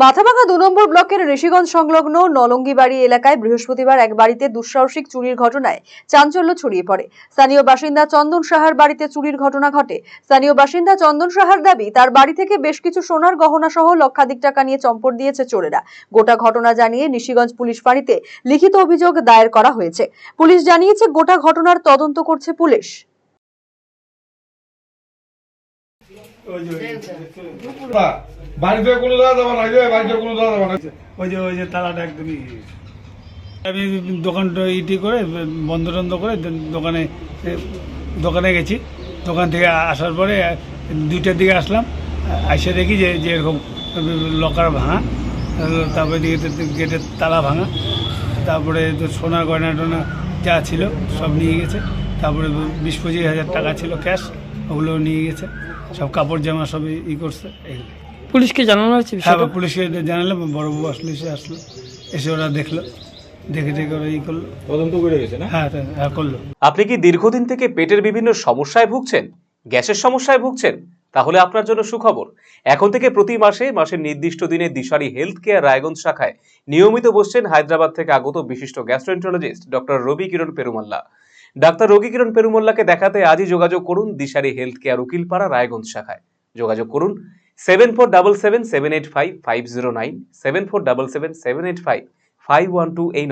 মাথাভাঙা ২ নম্বর ব্লকের ঋষিগঞ্জ সংলগ্ন নলঙ্গিবাড়ি এলাকায় বৃহস্পতিবার এক বাড়িতে দুঃসাহসিক চুরির ঘটনায় চাঞ্চল্য ছড়িয়ে পড়ে। স্থানীয় বাসিন্দা চন্দন সাহার বাড়িতে চুরির ঘটনা ঘটে। স্থানীয় বাসিন্দা চন্দন সাহার দাবি, তার বাড়ি থেকে বেশ কিছু সোনার গহনা সহ লক্ষাধিক টাকা নিয়ে চম্পট দিয়েছে চোরেরা। গোটা ঘটনা জানিয়ে নিশিগঞ্জ পুলিশ ফাঁড়িতে লিখিত অভিযোগ দায়ের করা হয়েছে। পুলিশ জানিয়েছে, গোটা ঘটনার তদন্ত করছে পুলিশ। বাড়িতে কোনো দাদা দেওয়া না, বাড়িতে কোনো দাদা দেওয়া না। ওই যে তালাটা একদমই আমি দোকানটা ইটি করে বন্ধ টন্ধ করে দোকানে গেছি। দোকান থেকে আসার পরে 2টার দিকে আসলাম, এসে দেখি যে এরকম লকার ভাঙা, তারপরে গেটের তালা ভাঙা, তারপরে তো সোনার গয়না টয়না যা ছিল সব নিয়ে গেছে। তারপরে 20-25 হাজার টাকা ছিল ক্যাশ, ওগুলো নিয়ে গেছে। সব কাপড় জামা সব করছে। পুলিশকে জানানো হয়েছে? হ্যাঁ, পুলিশকে জানালাম, বড়বাবু আসলো, এসে ওরা দেখলো, দেখে ওরা করলো, তদন্ত করে গেছে না। হ্যাঁ, করলো। আপনি কি দীর্ঘদিন থেকে পেটের বিভিন্ন সমস্যায় ভুগছেন, গ্যাসের সমস্যায় ভুগছেন? তাহলে আপনার জন্য সুখবর। এখন থেকে প্রতি মাসের নির্দিষ্ট দিনে দিশারি হেলথ কেয়ার রায়গঞ্জ শাখায় নিয়মিত বসছেন হায়দ্রাবাদ থেকে আগত বিশিষ্ট গ্যাস্ট্রোএন্টারোলজিস্ট ডক্টর রবি কিরণ পেরুমাল্লা। ডাক্তার রবি কিরণ পেরুমাল্লাকে দেখাতে আজই যোগাযোগ করুন দিশারি হেলথ কেয়ার উকিলপাড়া রায়গঞ্জ শাখায়। যোগাযোগ করুন 7477785509, 7477785512 এই